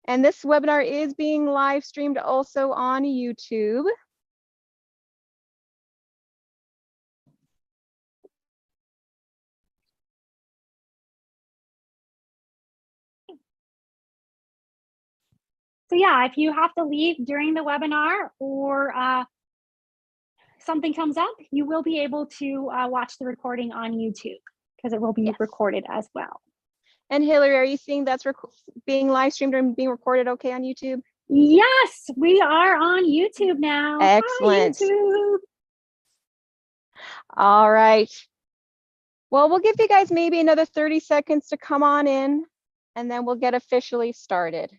And this webinar is being live streamed also on YouTube. So yeah, if you have to leave during the webinar or something comes up, you will be able to watch the recording on YouTube because it will be recorded as well. And Hillary, are you seeing that's being live streamed and being recorded okay on YouTube? Yes, we are on YouTube now. Excellent. Hi, YouTube. All right. Well, we'll give you guys maybe another 30 seconds to come on in, and then we'll get officially started.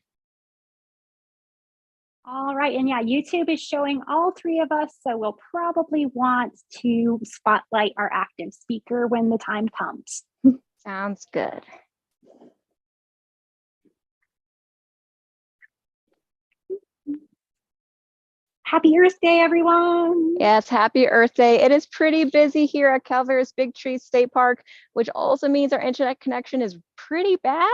All right, and yeah, YouTube is showing all three of us, so we'll probably want to spotlight our active speaker when the time comes. Sounds good. Happy Earth Day, everyone. Yes, happy Earth Day. It is pretty busy here at Calaveras Big Trees State Park, which also means our internet connection is pretty bad.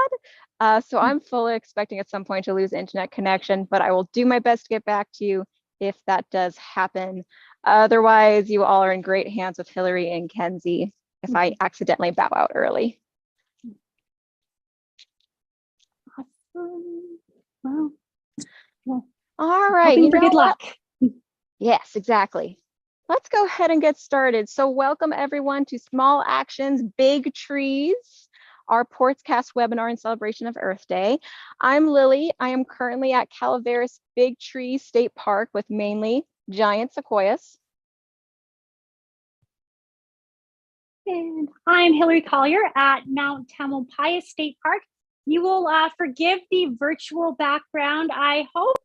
So I'm fully expecting at some point to lose internet connection, but I will do my best to get back to you if that does happen. Otherwise, you all are in great hands with Hillary and Kenzie if I accidentally bow out early. Awesome. Well, all right. Hoping for good luck. Yes, exactly. Let's go ahead and get started. So welcome everyone to Small Actions, Big Trees, our Portscast webinar in celebration of Earth Day. I'm Lily. I am currently at Calaveras Big Trees State Park with mainly giant sequoias. And I'm Hillary Collier at Mount Tamalpais State Park. You will forgive the virtual background, I hope.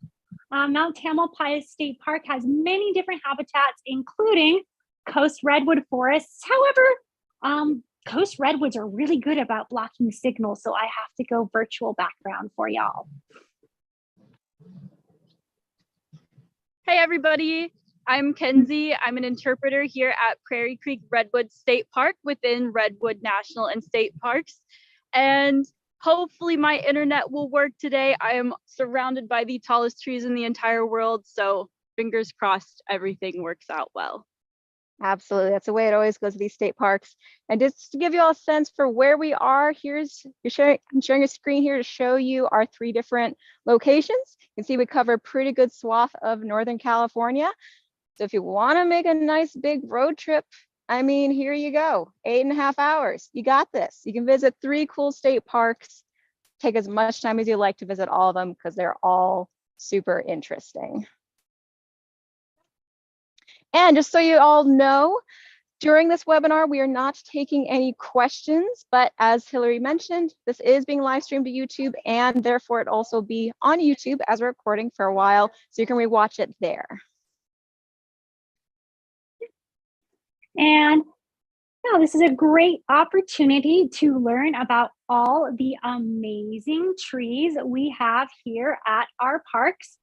Mount Tamalpais State Park has many different habitats, including coast redwood forests. However, coast redwoods are really good about blocking signal, so I have to go virtual background for y'all. Hey everybody, I'm Kenzie. I'm an interpreter here at Prairie Creek Redwoods State Park within Redwood National and State Parks. And hopefully my internet will work today. I am surrounded by the tallest trees in the entire world, so fingers crossed everything works out well. Absolutely, that's the way it always goes with these state parks. And just to give you all a sense for where we are, I'm sharing a screen here to show you our 3 different locations. You can see we cover a pretty good swath of Northern California. So if you want to make a nice big road trip, I mean, here you go, 8.5 hours. You got this. You can visit 3 cool state parks. Take as much time as you like to visit all of them because they're all super interesting. And just so you all know, during this webinar, we are not taking any questions, but as Hillary mentioned, this is being live streamed to YouTube and therefore it also be on YouTube as a recording for a while, so you can rewatch it there. And now this is a great opportunity to learn about all the amazing trees we have here at our parks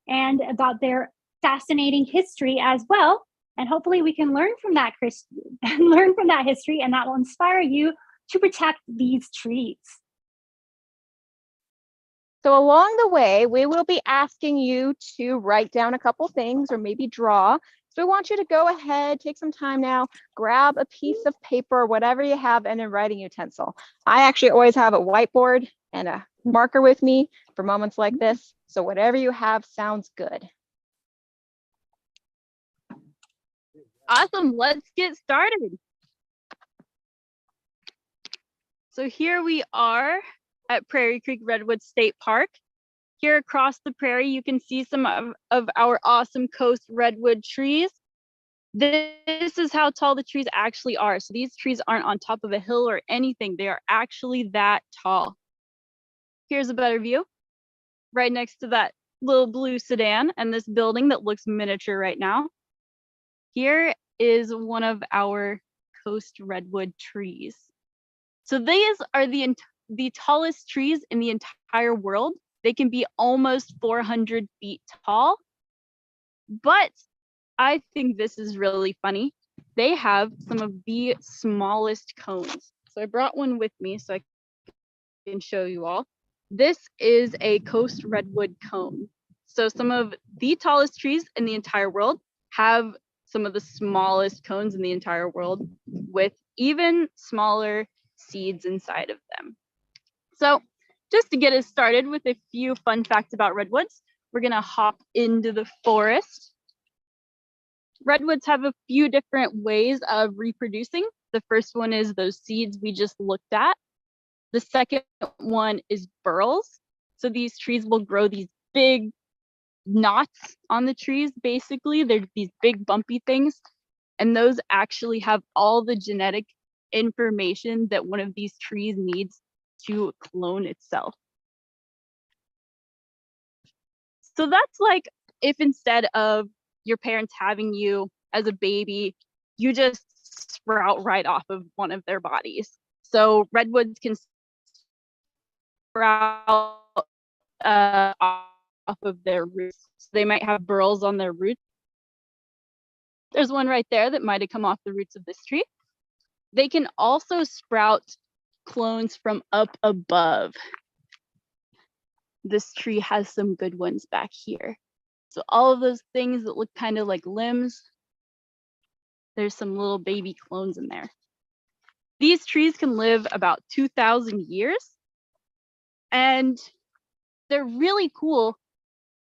and about their fascinating history as well. And hopefully we can learn from that history, and that will inspire you to protect these trees. So along the way, we will be asking you to write down a couple things or maybe draw. So we want you to go ahead, take some time now, grab a piece of paper, whatever you have, and a writing utensil. I actually always have a whiteboard and a marker with me for moments like this. So whatever you have sounds good. Awesome, let's get started. So here we are at Prairie Creek Redwoods State Park. Here across the prairie, you can see some of our awesome coast redwood trees. This is how tall the trees actually are. So these trees aren't on top of a hill or anything. They are actually that tall. Here's a better view. Right next to that little blue sedan and this building that looks miniature right now. Here is one of our coast redwood trees. So these are the tallest trees in the entire world. They can be almost 400 feet tall. But I think this is really funny. They have some of the smallest cones. So I brought one with me so I can show you all. This is a coast redwood cone. So some of the tallest trees in the entire world have some of the smallest cones in the entire world with even smaller seeds inside of them. So just to get us started with a few fun facts about redwoods, we're gonna hop into the forest. Redwoods have a few different ways of reproducing. The first one is those seeds we just looked at. The second one is burls. So these trees will grow these big knots on the trees, basically. They're these big bumpy things. And those actually have all the genetic information that one of these trees needs to clone itself. So that's like if instead of your parents having you as a baby, you just sprout right off of one of their bodies. So redwoods can sprout off of their roots. So they might have burls on their roots. There's one right there that might have come off the roots of this tree. They can also sprout clones from up above. This tree has some good ones back here. So all of those things that look kind of like limbs, there's some little baby clones in there. These trees can live about 2,000 years. And they're really cool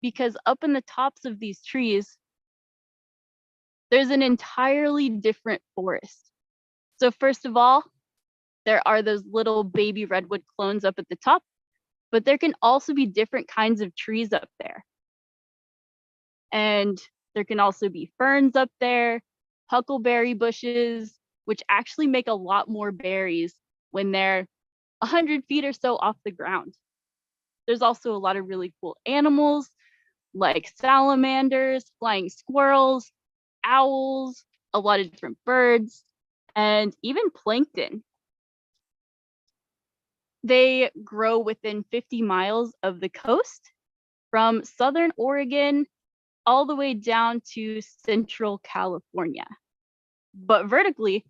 because up in the tops of these trees, there's an entirely different forest. So first of all, there are those little baby redwood clones up at the top, but there can also be different kinds of trees up there. And there can also be ferns up there, huckleberry bushes, which actually make a lot more berries when they're 100 feet or so off the ground. There's also a lot of really cool animals like salamanders, flying squirrels, owls, a lot of different birds, and even plankton. They grow within 50 miles of the coast from southern Oregon all the way down to central California. But vertically,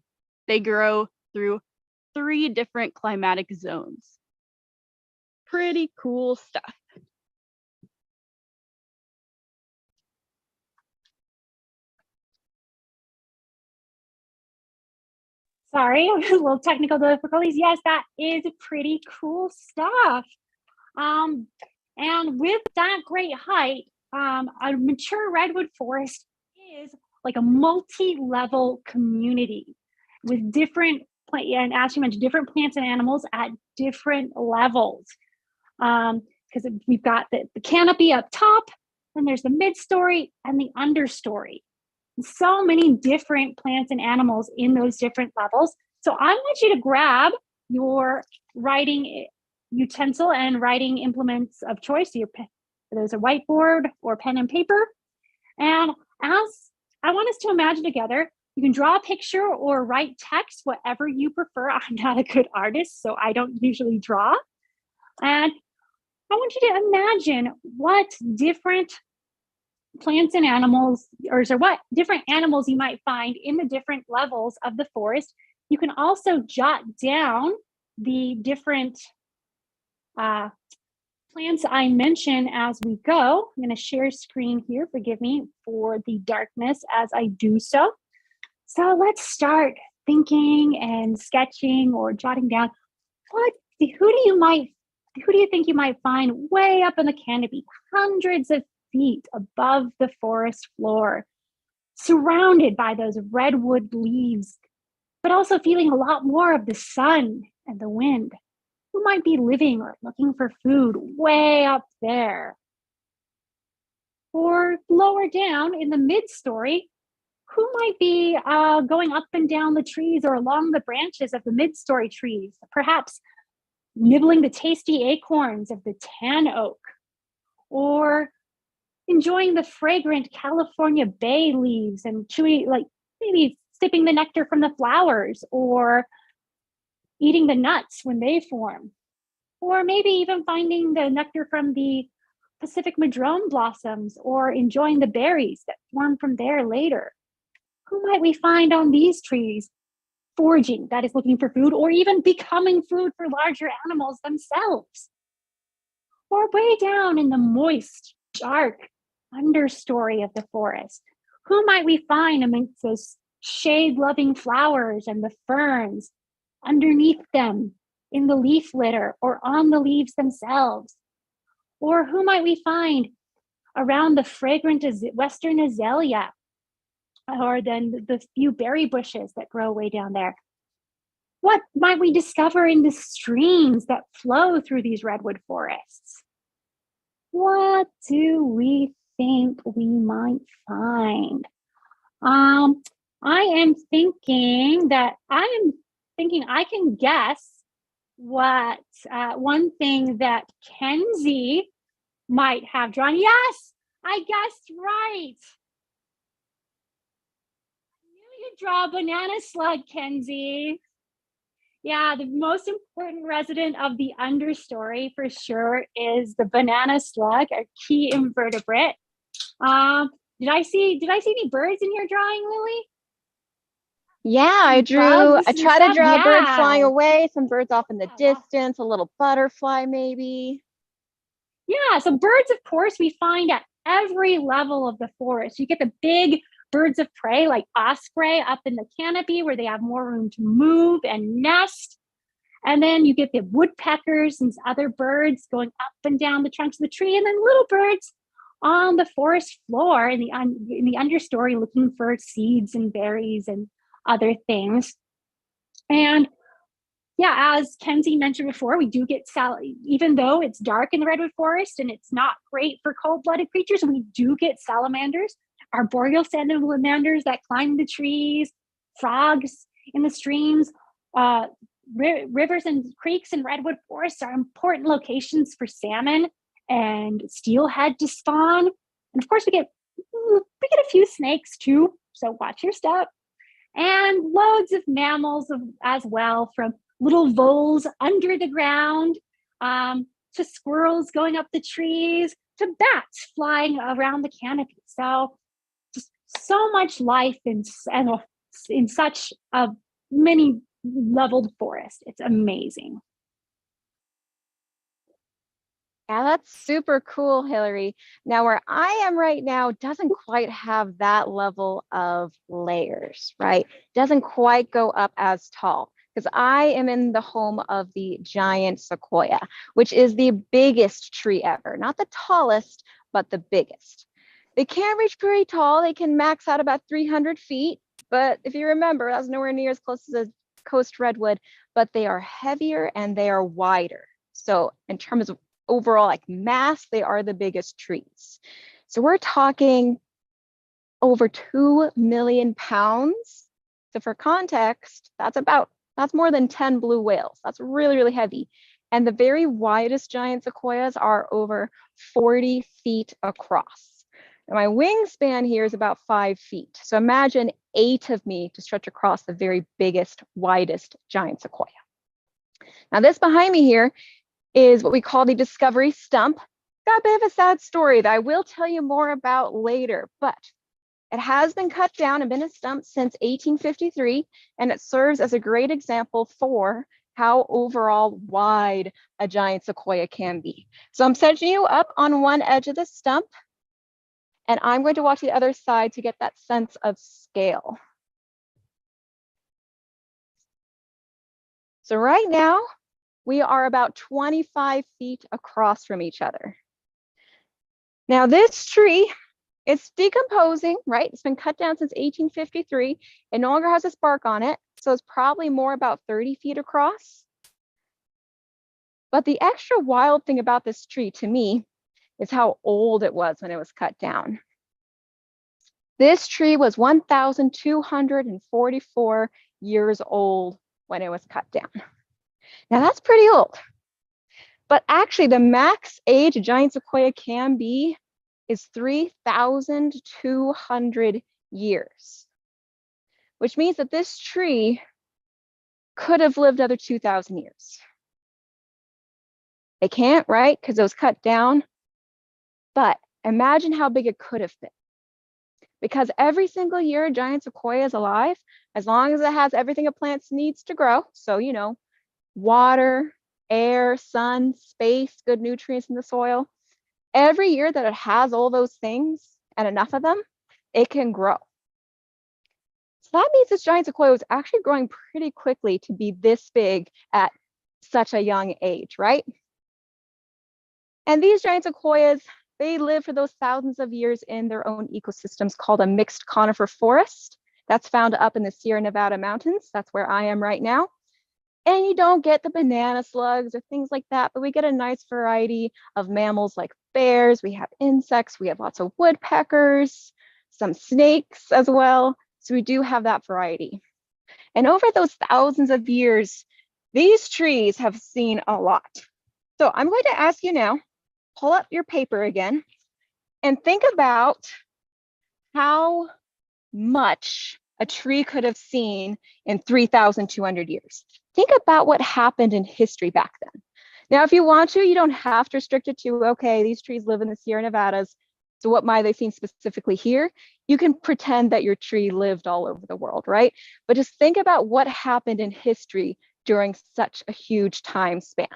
they grow through 3 different climatic zones. Pretty cool stuff. Sorry, a little technical difficulties. Yes, that is pretty cool stuff. And with that great height, a mature redwood forest is like a multi-level community with different, and as you mentioned, different plants and animals at different levels. Because we've got the canopy up top, then there's the mid-story and the understory. So many different plants and animals in those different levels. So I want you to grab your writing utensil and writing implements of choice. There's a whiteboard or pen and paper. And as I want us to imagine together, you can draw a picture or write text, whatever you prefer. I'm not a good artist, so I don't usually draw. And I want you to imagine what different plants and animals, or what different animals you might find in the different levels of the forest. You can also jot down the different plants I mention as we go. I'm going to share screen here. Forgive me for the darkness as I do so. So let's start thinking and sketching or jotting down who do you think you might find way up in the canopy, hundreds of feet above the forest floor, surrounded by those redwood leaves, but also feeling a lot more of the sun and the wind. Who might be living or looking for food way up there? Or lower down in the mid-story, who might be going up and down the trees or along the branches of the mid-story trees, perhaps nibbling the tasty acorns of the tan oak, or enjoying the fragrant California bay leaves and chewing, like maybe sipping the nectar from the flowers, or eating the nuts when they form, or maybe even finding the nectar from the Pacific madrone blossoms, or enjoying the berries that form from there later. Who might we find on these trees foraging, that is looking for food, or even becoming food for larger animals themselves? Or way down in the moist, dark understory of the forest, who might we find amongst those shade-loving flowers and the ferns, underneath them, in the leaf litter or on the leaves themselves? Or who might we find around the fragrant western azalea, or then the few berry bushes that grow way down there? What might we discover in the streams that flow through these redwood forests? What do we think we might find? I am thinking I can guess what one thing that Kenzie might have drawn. Yes, I guessed right. I knew you'd draw a banana slug, Kenzie. Yeah, the most important resident of the understory for sure is the banana slug, a key invertebrate. Did I see any birds in your drawing, Lily? Yeah, I Bugs and tried to stuff? draw birds Yeah. flying away, some birds off in the Yeah. distance, a little butterfly maybe. Yeah, so birds, of course, we find at every level of the forest. You get the big birds of prey like osprey up in the canopy where they have more room to move and nest. And then you get the woodpeckers and other birds going up and down the trunks of the tree, and then little birds on the forest floor in the understory looking for seeds and berries and other things. And yeah, as Kenzie mentioned before, we do get even though it's dark in the redwood forest and it's not great for cold-blooded creatures, we do get salamanders, arboreal salamanders that climb the trees, frogs in the streams. Rivers and creeks and redwood forests are important locations for salmon and steelhead to spawn. And of course, we get a few snakes too, so watch your step. And loads of mammals as well, from little voles under the ground, to squirrels going up the trees, to bats flying around the canopy. So just so much life in such a many leveled forest. It's amazing. Yeah, that's super cool, Hillary. Now, where I am right now doesn't quite have that level of layers, right? Doesn't quite go up as tall because I am in the home of the giant sequoia, which is the biggest tree ever. Not the tallest, but the biggest. They can reach pretty tall. They can max out about 300 feet. But if you remember, that's nowhere near as close as a coast redwood, but they are heavier and they are wider. So in terms of overall like mass, they are the biggest trees. So we're talking over 2 million pounds. So for context, that's more than 10 blue whales. That's really, really heavy. And the very widest giant sequoias are over 40 feet across. And my wingspan here is about 5 feet. So imagine 8 of me to stretch across the very biggest, widest giant sequoia. Now this behind me here is what we call the Discovery Stump. Got a bit of a sad story that I will tell you more about later, but it has been cut down and been a stump since 1853, and it serves as a great example for how overall wide a giant sequoia can be. So I'm setting you up on one edge of the stump, and I'm going to walk to the other side to get that sense of scale. So right now, we are about 25 feet across from each other. Now this tree, it's decomposing, right? It's been cut down since 1853. It no longer has a spark on it, so it's probably more about 30 feet across. But the extra wild thing about this tree to me is how old it was when it was cut down. This tree was 1,244 years old when it was cut down. Now that's pretty old. But actually the max age a giant sequoia can be is 3,200 years, which means that this tree could have lived another 2,000 years. It can't, right? Because it was cut down. But imagine how big it could have been. Because every single year a giant sequoia is alive, as long as it has everything a plant needs to grow. So, water, air, sun, space, good nutrients in the soil. Every year that it has all those things and enough of them, it can grow. So that means this giant sequoia was actually growing pretty quickly to be this big at such a young age, right? And these giant sequoias, they live for those thousands of years in their own ecosystems called a mixed conifer forest. That's found up in the Sierra Nevada mountains. That's where I am right now. And you don't get the banana slugs or things like that, but we get a nice variety of mammals like bears. We have insects. We have lots of woodpeckers, some snakes as well. So we do have that variety. And over those thousands of years, these trees have seen a lot. So I'm going to ask you now, pull up your paper again and think about how much a tree could have seen in 3,200 years. Think about what happened in history back then. Now, if you want to, you don't have to restrict it to, okay, these trees live in the Sierra Nevadas, so what might they seen specifically here? You can pretend that your tree lived all over the world, right? But just think about what happened in history during such a huge time span.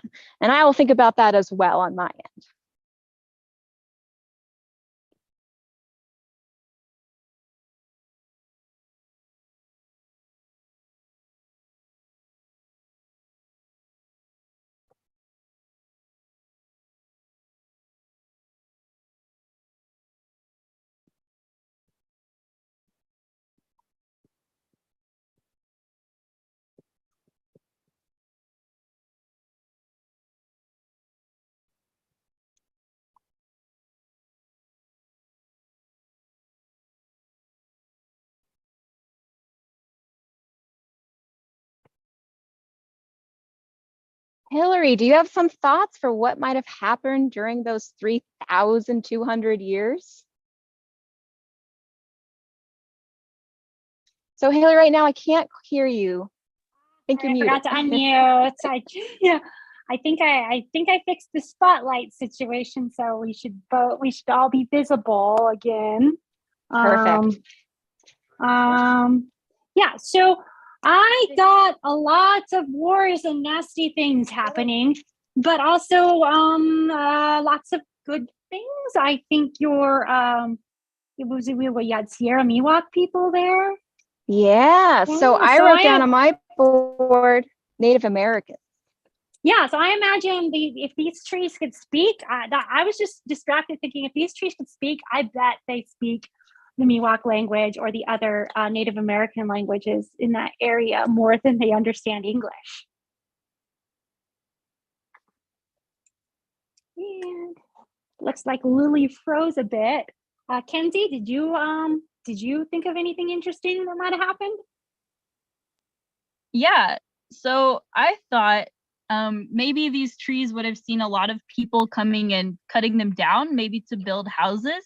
And I will think about that as well on my end. Hillary, do you have some thoughts for what might have happened during those 3,200 years? So Hillary, right now I can't hear you. I think you're muted. I forgot to unmute. Yeah, I think I fixed the spotlight situation, so we should all be visible again. Perfect. Yeah, so I got a lot of wars and nasty things happening, but also lots of good things. I think you had Sierra Miwok people there. Yeah, so I wrote down on my board Native Americans. Yeah, so I imagine if these trees could speak, I was just distracted thinking if these trees could speak, I bet they speak the Miwok language or the other Native American languages in that area more than they understand English. And looks like Lily froze a bit. Kenzie, did you think of anything interesting that might have happened? Yeah, so I thought maybe these trees would have seen a lot of people coming and cutting them down, maybe to build houses.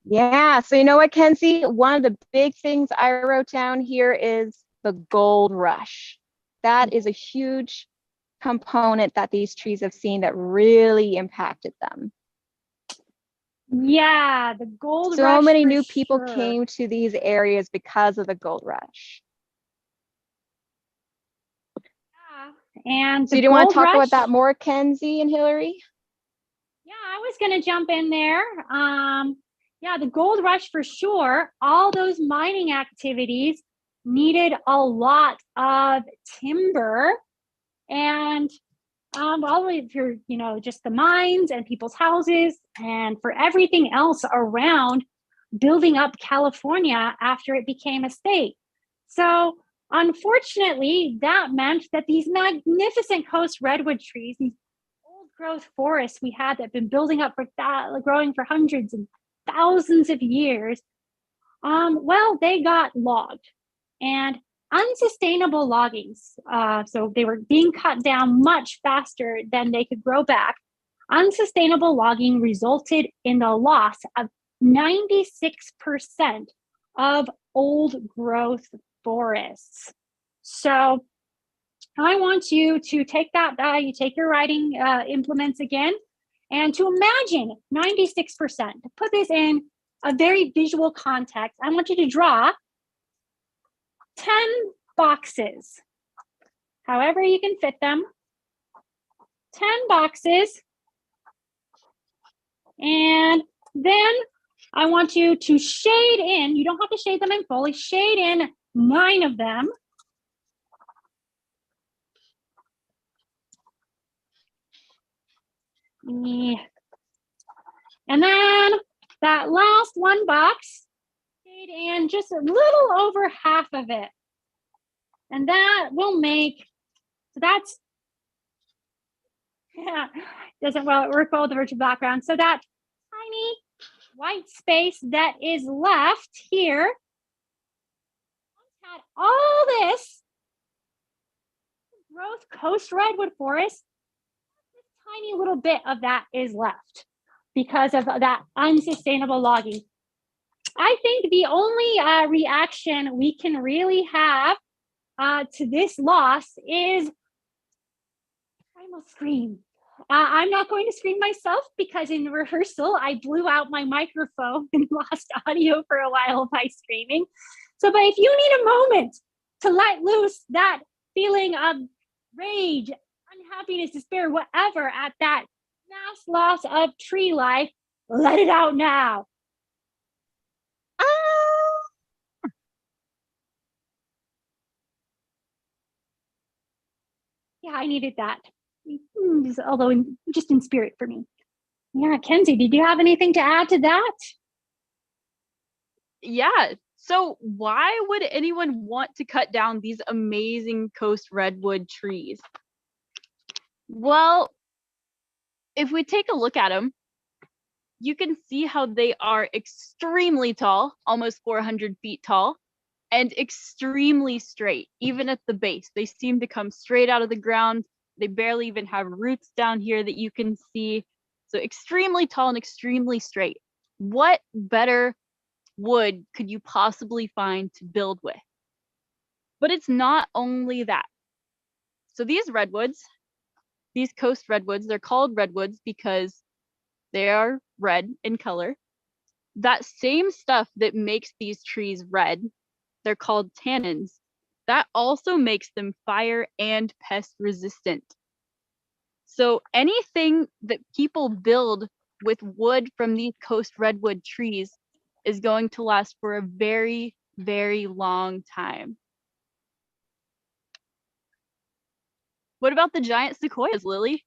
Yeah, so you know what, Kenzie? One of the big things I wrote down here is the gold rush. That is a huge component that these trees have seen that really impacted them. Yeah, the gold rush. So many new people came to these areas because of the gold rush. And so you do want to talk about that more, Kenzie and Hillary? Yeah, I was going to jump in there. Yeah, the gold rush for sure. All those mining activities needed a lot of timber. And well, if you're, just the mines and people's houses and for everything else around building up California after it became a state. So unfortunately, that meant that these magnificent coast redwood trees, these old growth forests we had that have been building up for growing for hundreds and thousands of years, well, they got logged. And unsustainable loggings, so they were being cut down much faster than they could grow back. Unsustainable logging resulted in the loss of 96% of old growth forests. So I want you to take that, you take your writing implements again, and to imagine 96%. To put this in a very visual context, I want you to draw 10 boxes, however you can fit them, 10 boxes. And then I want you to shade in, you don't have to shade them in fully, shade in 9 of them. Yeah. And then that last one box, shade in just a little over half of it. And that will make, so that's, yeah, doesn't well work well with the virtual background. So that tiny white space that is left here had all this growth coast redwood forest. This tiny little bit of that is left because of that unsustainable logging. I think the only reaction we can really have to this loss is I will scream. I'm not going to scream myself because in rehearsal, I blew out my microphone and lost audio for a while by screaming. So, but if you need a moment to let loose that feeling of rage, unhappiness, despair, whatever at that mass loss of tree life, let it out now. Yeah, I needed that. Although just in spirit for me. Yeah, Kenzie, did you have anything to add to that? Yeah. So why would anyone want to cut down these amazing coast redwood trees? Well, if we take a look at them, you can see how they are extremely tall, almost 400 feet tall, and extremely straight, even at the base. They seem to come straight out of the ground. They barely even have roots down here that you can see. So extremely tall and extremely straight. What better wood could you possibly find to build with? But it's not only that. So these redwoods, these coast redwoods, they're called redwoods because they are red in color. That same stuff that makes these trees red, they're called tannins. That also makes them fire and pest resistant. So anything that people build with wood from these coast redwood trees is going to last for a very, very long time. What about the giant sequoias, Lily?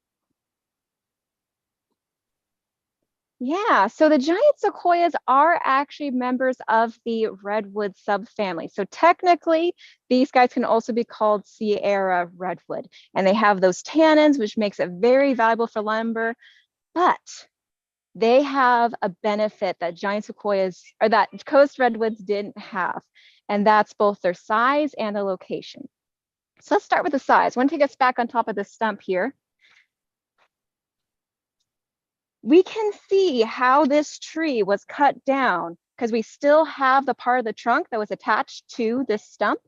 Yeah, so the giant sequoias are actually members of the redwood subfamily. So technically, these guys can also be called Sierra redwood, and they have those tannins, which makes it very valuable for lumber. But they have a benefit that giant sequoias or that coast redwoods didn't have, and that's both their size and the location. So let's start with the size. I want to take us back on top of the stump here. We can see how this tree was cut down because we still have the part of the trunk that was attached to this stump,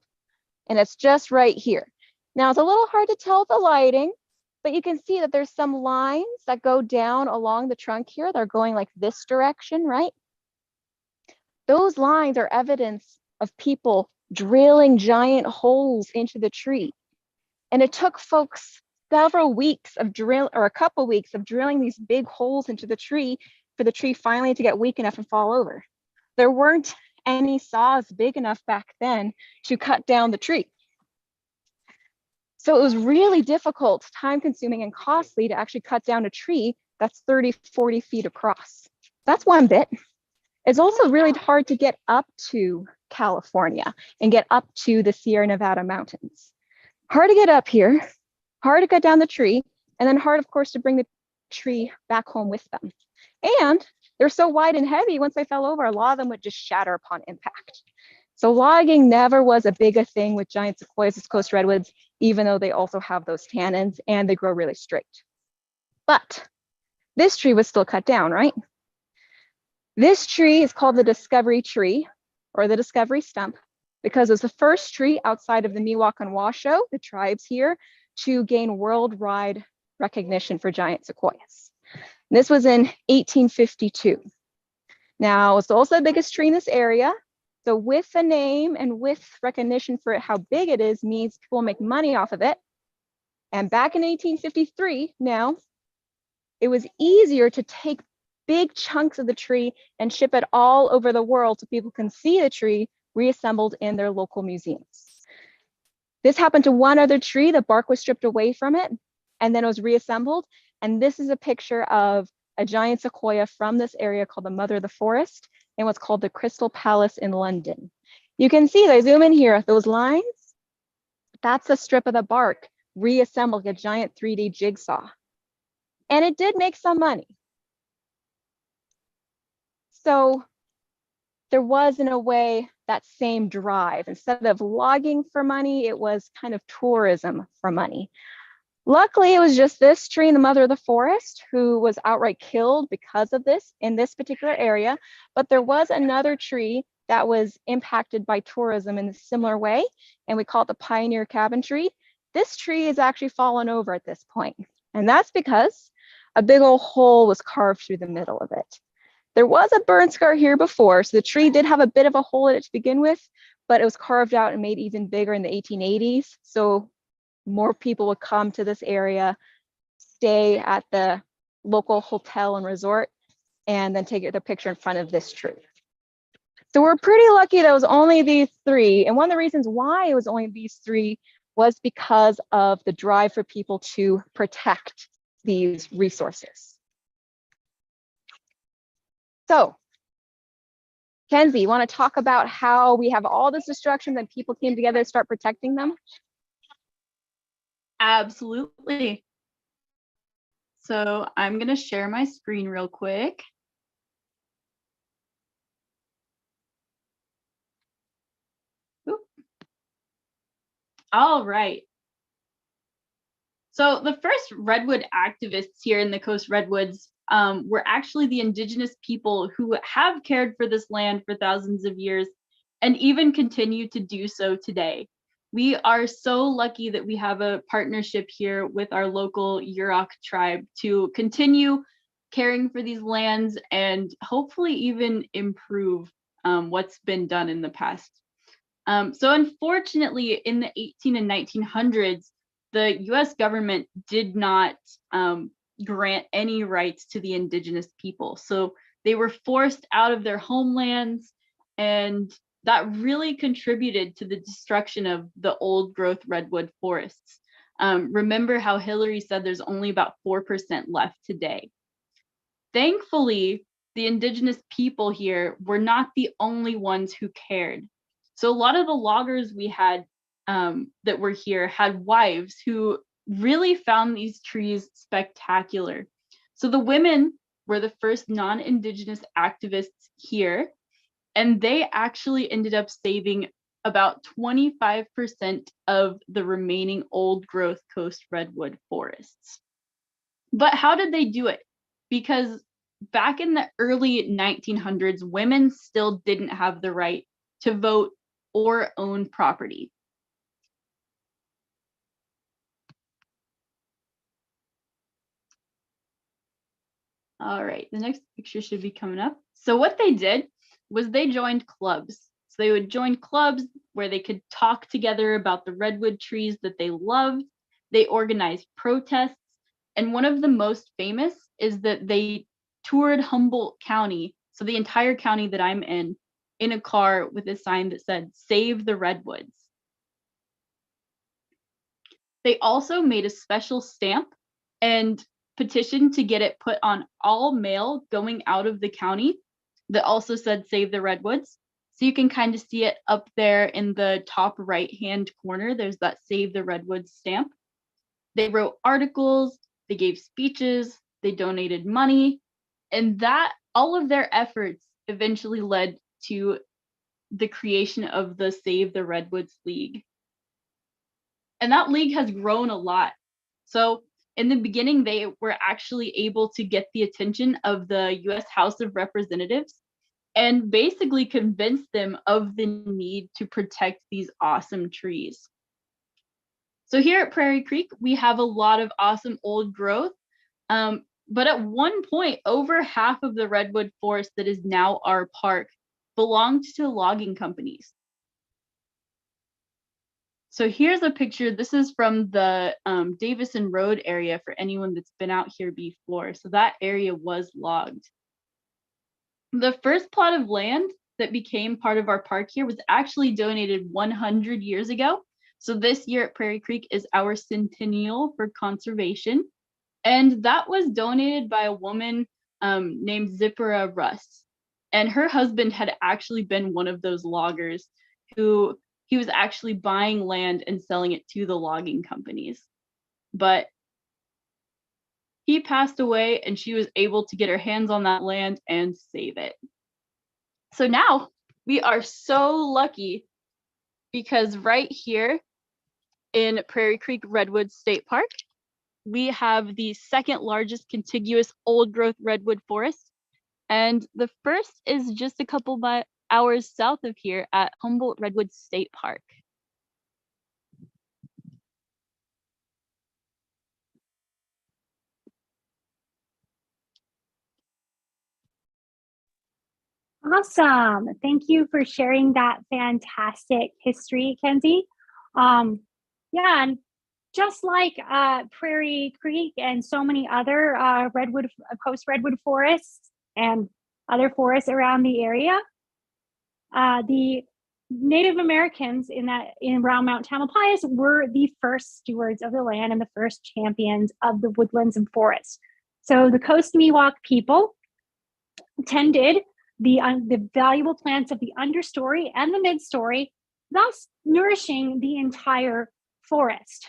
and it's just right here. Now it's a little hard to tell with the lighting, but you can see that there's some lines that go down along the trunk here. They're going like this direction, right? Those lines are evidence of people drilling giant holes into the tree. And it took folks several weeks of a couple weeks of drilling these big holes into the tree for the tree finally to get weak enough and fall over. There weren't any saws big enough back then to cut down the tree. So it was really difficult, time consuming and costly to actually cut down a tree that's 30, 40 feet across. That's one bit. It's also really hard to get up to California and get up to the Sierra Nevada mountains. Hard to get up here, hard to cut down the tree, and then hard, of course, to bring the tree back home with them. And they're so wide and heavy, once they fell over, a lot of them would just shatter upon impact. So logging never was a big a thing with giant sequoias, coast redwoods, even though they also have those tannins and they grow really straight. But this tree was still cut down, right? This tree is called the discovery tree or the discovery stump because it was the first tree outside of the Miwok and Washoe, the tribes here, to gain worldwide recognition for giant sequoias. And this was in 1852. Now, it's also the biggest tree in this area. So with the name and with recognition for how big it is means people make money off of it. And back in 1853, now, it was easier to take big chunks of the tree and ship it all over the world so people can see the tree reassembled in their local museums. This happened to one other tree. The bark was stripped away from it and then it was reassembled. And this is a picture of a giant sequoia from this area called the Mother of the Forest and what's called the Crystal Palace in London. You can see, they zoom in here, those lines, that's a strip of the bark reassembled like a giant 3D jigsaw. And it did make some money. So there was, in a way, that same drive. Instead of logging for money, it was kind of tourism for money. Luckily, it was just this tree, the Mother of the Forest, who was outright killed because of this in this particular area. But there was another tree that was impacted by tourism in a similar way, and we call it the Pioneer Cabin Tree. This tree is actually fallen over at this point, and that's because a big old hole was carved through the middle of it. There was a burn scar here before, so the tree did have a bit of a hole in it to begin with, but it was carved out and made even bigger in the 1880s. So more people would come to this area, stay at the local hotel and resort, and then take their picture in front of this tree. So we're pretty lucky that it was only these three. And one of the reasons why it was only these three was because of the drive for people to protect these resources. So, Kenzie, you want to talk about how we have all this destruction and people came together to start protecting them? Absolutely. So I'm going to share my screen real quick. Oop. All right. So the first redwood activists here in the Coast Redwoods were actually the indigenous people who have cared for this land for thousands of years and even continue to do so today. We are so lucky that we have a partnership here with our local Yurok tribe to continue caring for these lands and hopefully even improve what's been done in the past. So unfortunately, in the 18 and 1900s, the US government did not grant any rights to the indigenous people. So they were forced out of their homelands, and that really contributed to the destruction of the old growth redwood forests. Remember how Hillary said there's only about 4% left today. Thankfully, the indigenous people here were not the only ones who cared. So a lot of the loggers we had that were here had wives who really found these trees spectacular. So the women were the first non-indigenous activists here, and they actually ended up saving about 25% of the remaining old growth coast redwood forests. But how did they do it? Because back in the early 1900s, women still didn't have the right to vote or own property. All right, the next picture should be coming up. So what they did was they joined clubs. So they would join clubs where they could talk together about the redwood trees that they loved. They organized protests. And one of the most famous is that they toured Humboldt County, so the entire county that I'm in a car with a sign that said, "Save the Redwoods." They also made a special stamp and petitioned to get it put on all mail going out of the county that also said "Save the Redwoods." So you can kind of see it up there in the top right-hand corner. There's that "Save the Redwoods" stamp. They wrote articles, they gave speeches, they donated money, and that all of their efforts eventually led to the creation of the Save the Redwoods League. And that league has grown a lot. So in the beginning, they were actually able to get the attention of the US House of Representatives and basically convince them of the need to protect these awesome trees. So here at Prairie Creek, we have a lot of awesome old growth. But at one point, over half of the redwood forest that is now our park belonged to logging companies. So here's a picture. This is from the Davison Road area for anyone that's been out here before. So that area was logged. The first plot of land that became part of our park here was actually donated 100 years ago. So this year at Prairie Creek is our centennial for conservation. And that was donated by a woman named Zipporah Russ. And her husband had actually been one of those loggers who he was actually buying land and selling it to the logging companies. But he passed away and she was able to get her hands on that land and save it. So now we are so lucky because right here in Prairie Creek Redwoods State Park, we have the second largest contiguous old growth redwood forest. And the first is just a couple hours south of here at Humboldt Redwood State Park. Awesome. Thank you for sharing that fantastic history, Kenzie. Yeah, and just like Prairie Creek and so many other coast redwood forests and other forests around the area, the Native Americans around Mount Tamalpais were the first stewards of the land and the first champions of the woodlands and forests. So the Coast Miwok people tended the valuable plants of the understory and the midstory, thus nourishing the entire forest.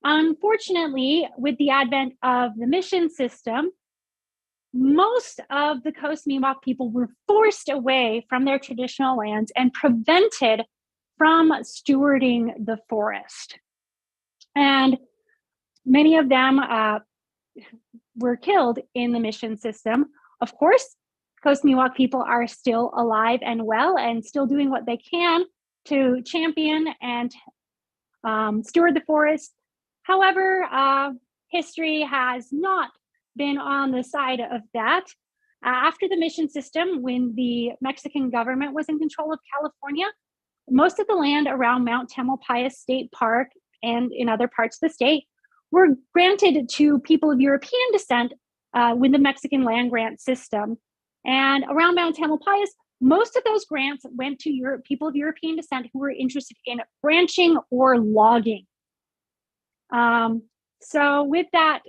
Unfortunately, with the advent of the mission system, most of the Coast Miwok people were forced away from their traditional lands and prevented from stewarding the forest. And many of them were killed in the mission system. Of course, Coast Miwok people are still alive and well and still doing what they can to champion and steward the forest. However, history has not been on the side of that. After the mission system, when the Mexican government was in control of California, most of the land around Mount Tamalpais State Park and in other parts of the state were granted to people of European descent with the Mexican land grant system. And around Mount Tamalpais, most of those grants went to people of European descent who were interested in ranching or logging. So with that,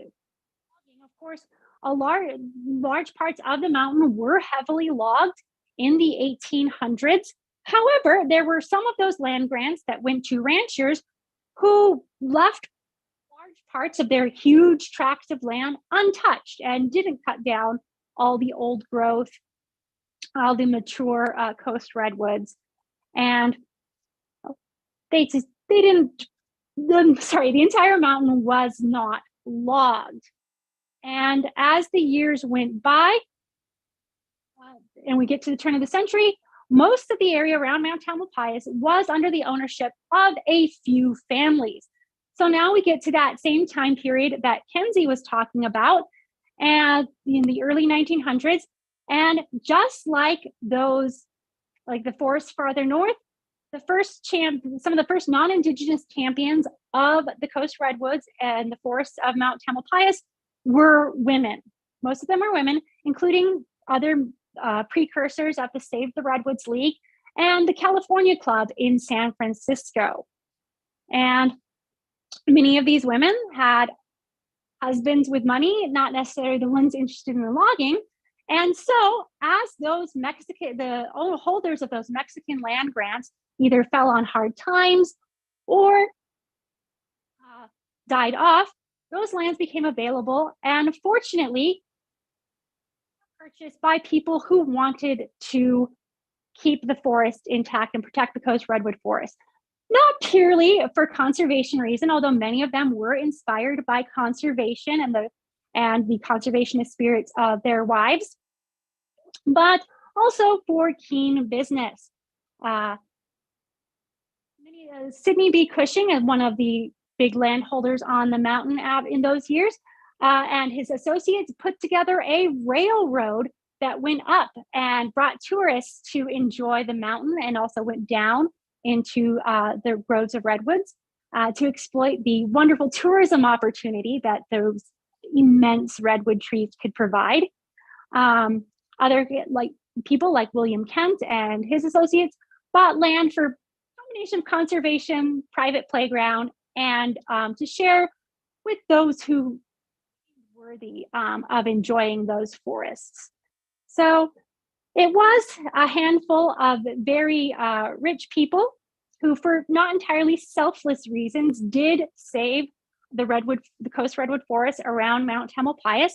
of course, large parts of the mountain were heavily logged in the 1800s. However, there were some of those land grants that went to ranchers who left large parts of their huge tracts of land untouched and didn't cut down all the old growth, all the mature coast redwoods. And the entire mountain was not logged. And as the years went by, and we get to the turn of the century, most of the area around Mount Tamalpais was under the ownership of a few families. So now we get to that same time period that Kenzie was talking about, and in the early 1900s, and just like those, like the forests farther north, some of the first non-Indigenous champions of the coast redwoods and the forests of Mount Tamalpais were women. Most of them are women, including other precursors of the Save the Redwoods League and the California Club in San Francisco. And many of these women had husbands with money, not necessarily the ones interested in the logging. And so as the holders of those Mexican land grants either fell on hard times or died off, those lands became available and fortunately purchased by people who wanted to keep the forest intact and protect the coast redwood forest. Not purely for conservation reason, although many of them were inspired by conservation and the conservationist spirits of their wives, but also for keen business. Sidney B. Cushing is one of the big landholders on the mountain in those years, and his associates put together a railroad that went up and brought tourists to enjoy the mountain and also went down into the groves of redwoods to exploit the wonderful tourism opportunity that those immense redwood trees could provide. Other people like William Kent and his associates bought land for a combination of conservation, private playground, and to share with those who were worthy of enjoying those forests. So it was a handful of very rich people who, for not entirely selfless reasons, did save the coast redwood forest around Mount Tamalpais.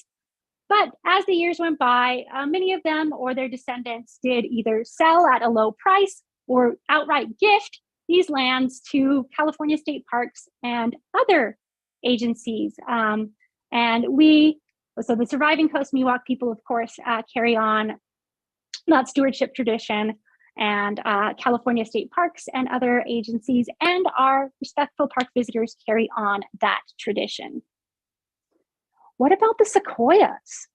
But as the years went by, many of them or their descendants did either sell at a low price or outright gift these lands to California state parks and other agencies. So the surviving Coast Miwok people, of course, carry on that stewardship tradition, and California state parks and other agencies and our respectful park visitors carry on that tradition. What about the sequoias?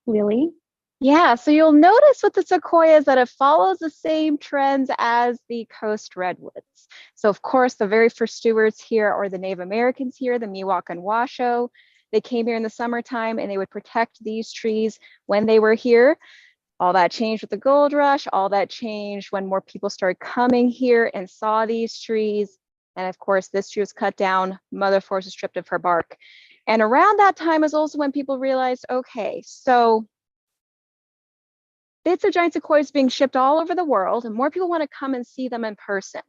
Lily? Yeah, so you'll notice with the sequoias that it follows the same trends as the coast redwoods. So of course, the very first stewards here are the Native Americans here, the Miwok and Washoe. They came here in the summertime and they would protect these trees when they were here. All that changed with the gold rush. All that changed when more people started coming here and saw these trees. And of course, this tree was cut down, Mother Forest was stripped of her bark. And around that time is also when people realized, okay, so bits of giant sequoias being shipped all over the world and more people want to come and see them in person.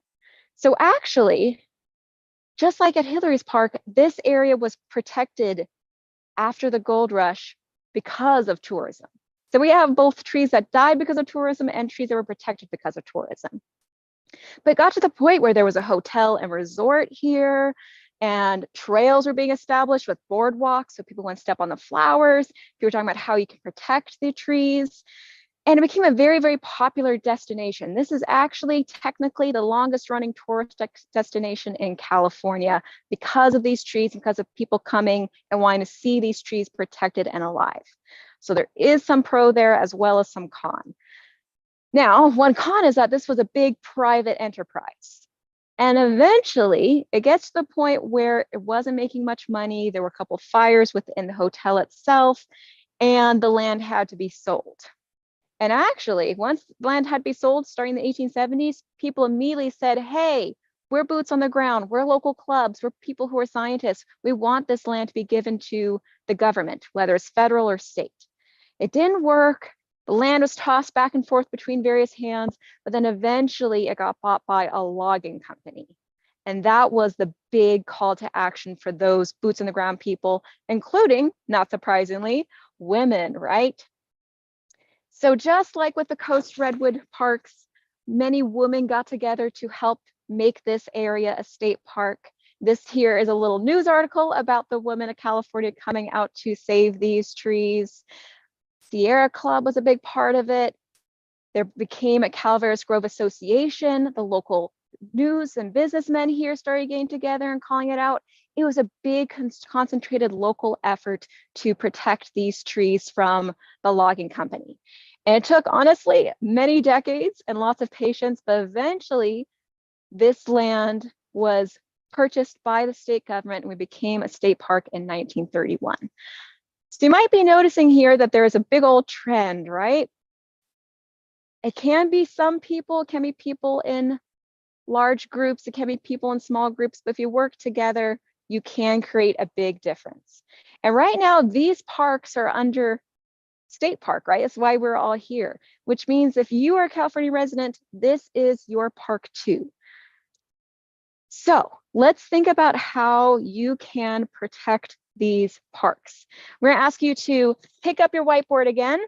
So actually, just like at Hillary's Park, this area was protected after the gold rush because of tourism. So we have both trees that died because of tourism and trees that were protected because of tourism. But it got to the point where there was a hotel and resort here, and trails were being established with boardwalks so people wouldn't step on the flowers. People were talking about how you can protect the trees. And it became a very, very popular destination. This is actually technically the longest running tourist destination in California because of these trees, because of people coming and wanting to see these trees protected and alive. So there is some pro there as well as some con. Now, one con is that this was a big private enterprise. And eventually it gets to the point where it wasn't making much money. There were a couple of fires within the hotel itself, and the land had to be sold. And actually, once land had to be sold starting in the 1870s, people immediately said, hey, we're boots on the ground. We're local clubs. We're people who are scientists. We want this land to be given to the government, whether it's federal or state. It didn't work. The land was tossed back and forth between various hands, but then eventually it got bought by a logging company. And that was the big call to action for those boots on the ground people, including, not surprisingly, women, right? So just like with the Coast Redwood Parks, many women got together to help make this area a state park. This here is a little news article about the women of California coming out to save these trees. Sierra Club was a big part of it. There became a Calaveras Grove Association. The local news and businessmen here started getting together and calling it out. It was a big concentrated local effort to protect these trees from the logging company. And it took, honestly, many decades and lots of patience, but eventually this land was purchased by the state government and we became a state park in 1931. So you might be noticing here that there is a big old trend, right? It can be some people, it can be people in large groups, it can be people in small groups, but if you work together, you can create a big difference. And right now, these parks are under state park, right? That's why we're all here, which means if you are a California resident, this is your park too. So let's think about how you can protect these parks. We're gonna ask you to pick up your whiteboard again,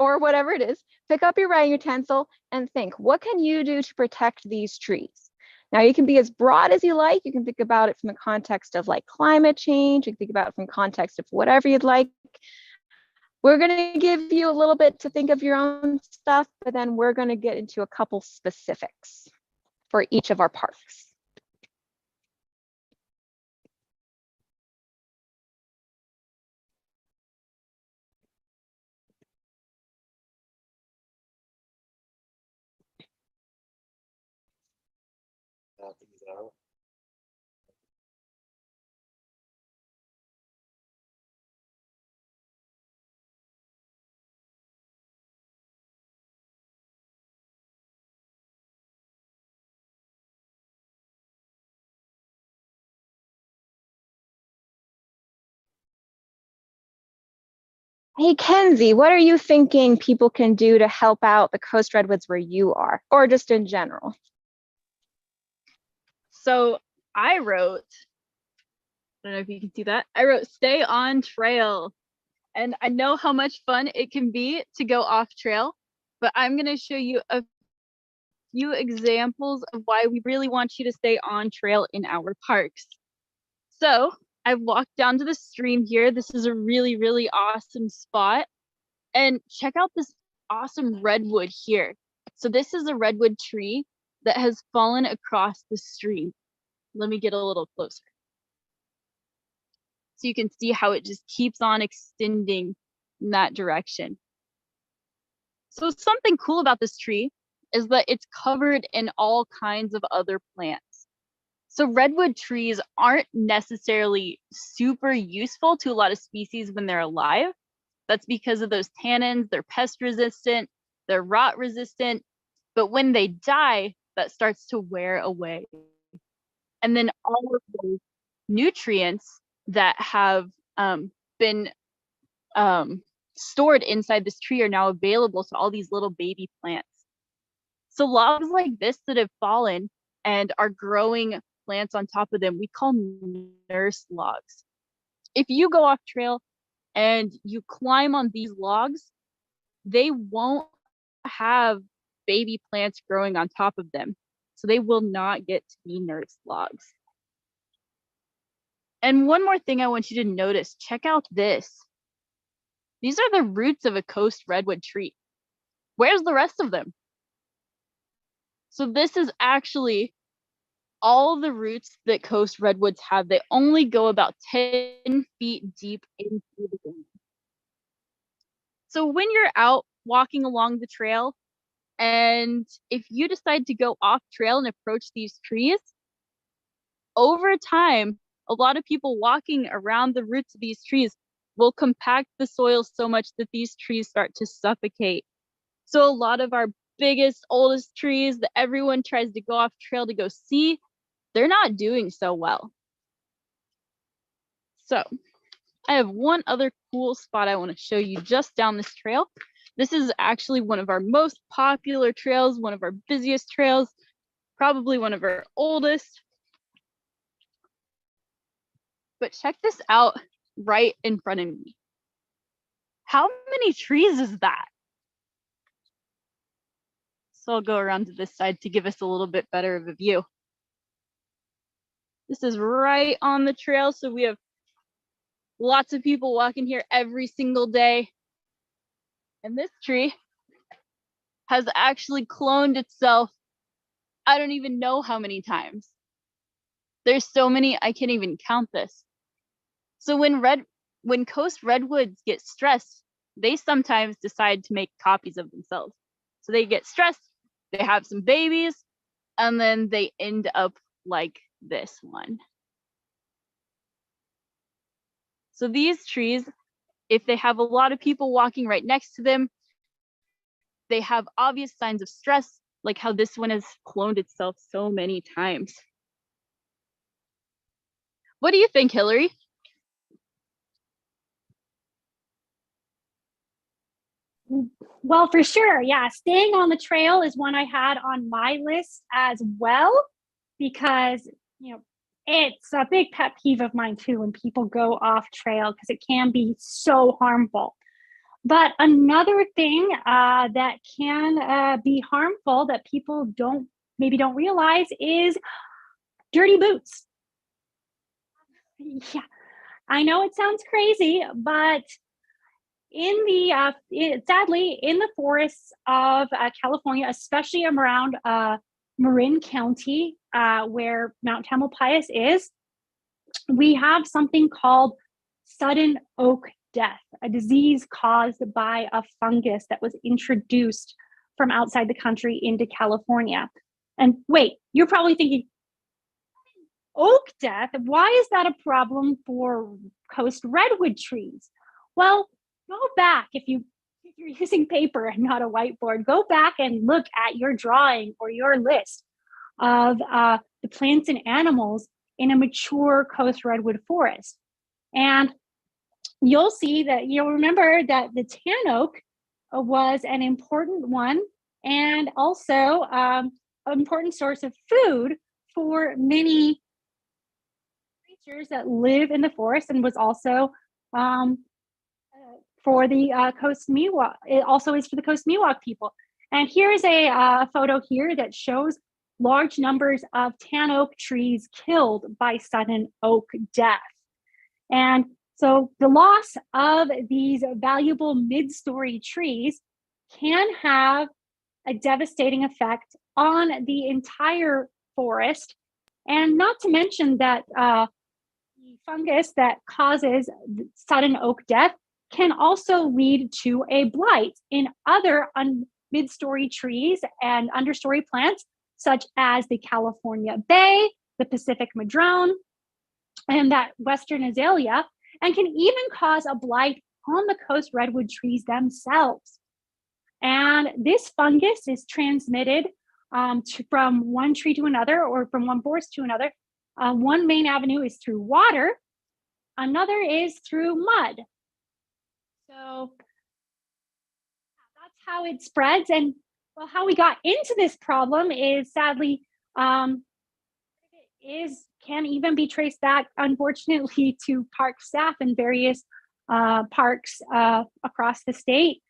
or whatever it is, pick up your writing utensil and think, what can you do to protect these trees? Now you can be as broad as you like. You can think about it from the context of like climate change. You can think about it from context of whatever you'd like. We're going to give you a little bit to think of your own stuff, but then we're going to get into a couple specifics for each of our parks. Hey, Kenzie, what are you thinking people can do to help out the coast redwoods where you are, or just in general? So I wrote, I don't know if you can see that. I wrote stay on trail. And I know how much fun it can be to go off trail, but I'm going to show you a few examples of why we really want you to stay on trail in our parks. So I've walked down to the stream here. This is a really, really awesome spot. And check out this awesome redwood here. So this is a redwood tree that has fallen across the stream. Let me get a little closer. So you can see how it just keeps on extending in that direction. So something cool about this tree is that it's covered in all kinds of other plants. So redwood trees aren't necessarily super useful to a lot of species when they're alive. That's because of those tannins, they're pest resistant, they're rot resistant, but when they die, that starts to wear away. And then all of those nutrients that have been stored inside this tree are now available to all these little baby plants. So logs like this that have fallen and are growing plants on top of them, we call nurse logs. If you go off trail and you climb on these logs, they won't have baby plants growing on top of them. So they will not get to be nurse logs. And one more thing I want you to notice, check out this. These are the roots of a coast redwood tree. Where's the rest of them? So this is actually all the roots that coast redwoods have. They only go about 10 feet deep into the ground. So when you're out walking along the trail, and if you decide to go off trail and approach these trees, over time, a lot of people walking around the roots of these trees will compact the soil so much that these trees start to suffocate. So a lot of our biggest, oldest trees that everyone tries to go off trail to go see, they're not doing so well. So I have one other cool spot I want to show you just down this trail. This is actually one of our most popular trails, one of our busiest trails, probably one of our oldest. But check this out right in front of me. How many trees is that? So I'll go around to this side to give us a little bit better of a view. This is right on the trail, so we have lots of people walking here every single day. And this tree has actually cloned itself, I don't even know how many times. There's so many, I can't even count this. So when coast redwoods get stressed, they sometimes decide to make copies of themselves. So they get stressed, they have some babies, and then they end up like this one. So these trees, if they have a lot of people walking right next to them, they have obvious signs of stress, like how this one has cloned itself so many times. What do you think, Hillary? Well, for sure. Yeah. Staying on the trail is one I had on my list as well, because, it's a big pet peeve of mine too when people go off trail, because it can be so harmful. But another thing that can be harmful that people maybe don't realize is dirty boots. Yeah, I know it sounds crazy, but sadly, in the forests of California, especially around Marin County, where Mount Tamalpais is, we have something called sudden oak death, a disease caused by a fungus that was introduced from outside the country into California. And wait, you're probably thinking, oak death, why is that a problem for coast redwood trees? Well, go back if you're using paper and not a whiteboard, go back and look at your drawing or your list of the plants and animals in a mature coast redwood forest. And you'll see that you'll remember that the tan oak was an important one and also an important source of food for many creatures that live in the forest, and was also for the Coast Miwok. It also is for the Coast Miwok people. And here's a photo here that shows large numbers of tan oak trees killed by sudden oak death. And so the loss of these valuable mid-story trees can have a devastating effect on the entire forest. And not to mention that the fungus that causes sudden oak death can also lead to a blight in other mid-story trees and understory plants, such as the California bay, the Pacific madrone, and that Western azalea, and can even cause a blight on the coast redwood trees themselves. And this fungus is transmitted from one tree to another, or from one forest to another. One main avenue is through water, another is through mud. So that's how it spreads. And well, how we got into this problem is sadly, can even be traced back, unfortunately, to park staff in various parks across the state.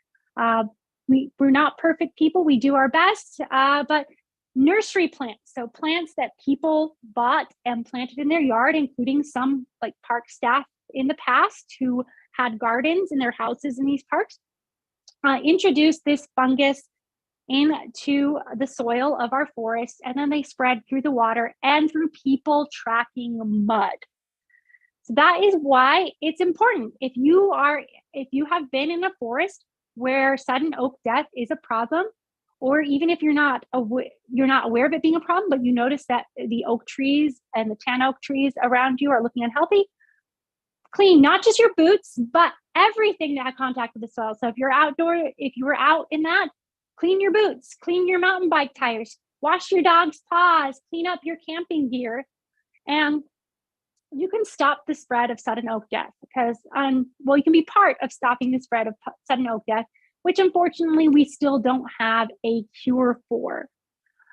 We're not perfect people, we do our best, but nursery plants, so plants that people bought and planted in their yard, including some like park staff in the past who had gardens in their houses in these parks, introduced this fungus into the soil of our forest, and then they spread through the water and through people tracking mud. So that is why it's important. If you have been in a forest where sudden oak death is a problem, or even if you're not aware of it being a problem, but you notice that the oak trees and the tan oak trees around you are looking unhealthy, clean not just your boots, but everything that had contact with the soil. So if you were out in that, clean your boots, clean your mountain bike tires, wash your dog's paws, clean up your camping gear, and you can stop the spread of sudden oak death because, you can be part of stopping the spread of sudden oak death, which unfortunately we still don't have a cure for.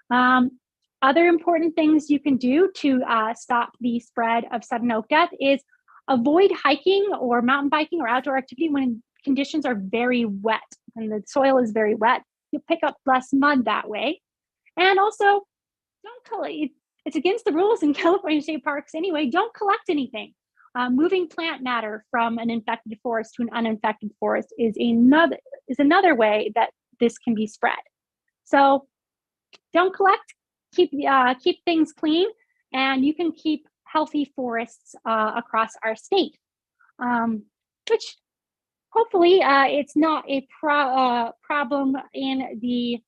Other important things you can do to stop the spread of sudden oak death is avoid hiking or mountain biking or outdoor activity when conditions are very wet and the soil is very wet. You'll pick up less mud that way. And also, don't collect. It's against the rules in California state parks anyway. Don't collect anything. Moving plant matter from an infected forest to an uninfected forest is another way that this can be spread. So don't collect. Keep things clean, and you can keep healthy forests across our state, which hopefully it's not a problem in the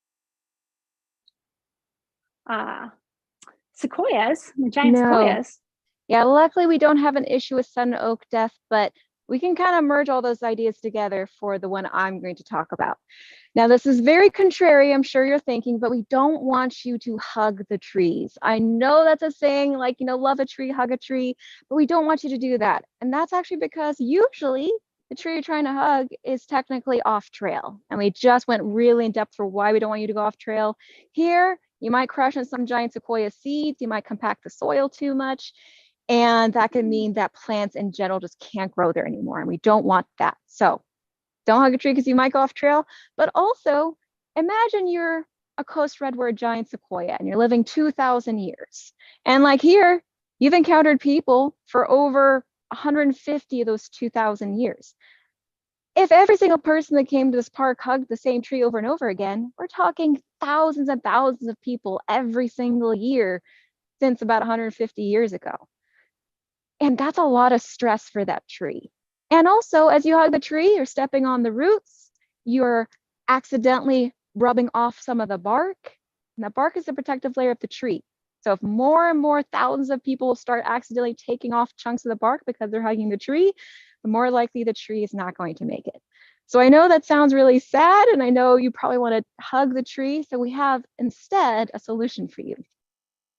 sequoias, the giant sequoias. Yeah, luckily we don't have an issue with sudden oak death, but we can kind of merge all those ideas together for the one I'm going to talk about. Now, this is very contrary, I'm sure you're thinking, but we don't want you to hug the trees. I know that's a saying, like, love a tree, hug a tree, but we don't want you to do that. And that's actually because usually the tree you're trying to hug is technically off trail. And we just went really in depth for why we don't want you to go off trail. Here, you might crush on some giant sequoia seeds, you might compact the soil too much, and that can mean that plants in general just can't grow there anymore, and we don't want that. So don't hug a tree because you might go off trail, but also imagine you're a coast redwood giant sequoia and you're living 2,000 years. And like here, you've encountered people for over 150 of those 2,000 years. If every single person that came to this park hugged the same tree over and over again, we're talking thousands and thousands of people every single year since about 150 years ago. And that's a lot of stress for that tree. And also, as you hug the tree, you're stepping on the roots, you're accidentally rubbing off some of the bark, and the bark is the protective layer of the tree. So if more and more thousands of people start accidentally taking off chunks of the bark because they're hugging the tree, the more likely the tree is not going to make it. So I know that sounds really sad, and I know you probably want to hug the tree. So we have instead a solution for you.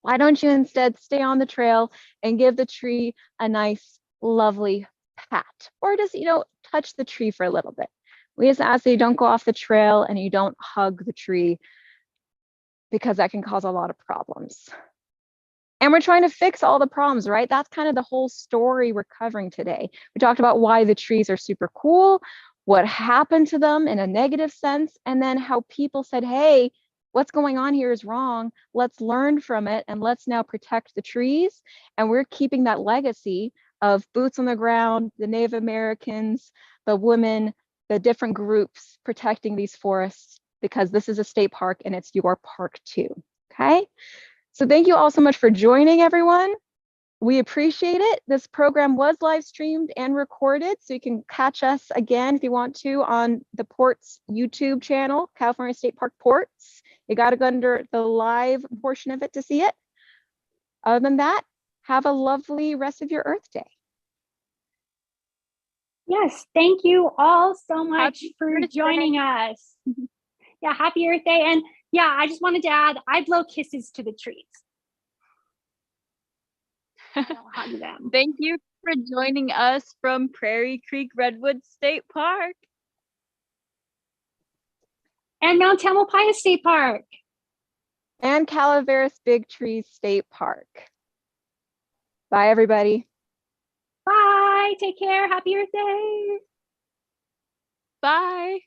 Why don't you instead stay on the trail and give the tree a nice, lovely pat, or just, touch the tree for a little bit. We just ask that you don't go off the trail and you don't hug the tree, because that can cause a lot of problems. And we're trying to fix all the problems, right? That's kind of the whole story we're covering today. We talked about why the trees are super cool, what happened to them in a negative sense, and then how people said, hey, what's going on here is wrong. Let's learn from it and let's now protect the trees. And we're keeping that legacy of boots on the ground, the Native Americans, the women, the different groups protecting these forests, because this is a state park and it's your park too, okay? So thank you all so much for joining, everyone. We appreciate it. This program was live streamed and recorded, so you can catch us again if you want to on the Ports YouTube channel, California State Park Ports. You got to go under the live portion of it to see it. Other than that, have a lovely rest of your Earth Day. Yes, thank you all so much Happy for Earth joining Day. us. Yeah, happy Earth Day. And yeah, I just wanted to add, I blow kisses to the trees. I don't hug them. Thank you for joining us from Prairie Creek Redwoods State Park. And Mount Tamalpais State Park. And Calaveras Big Trees State Park. Bye, everybody. Bye. Take care. Happy Earth Day. Bye.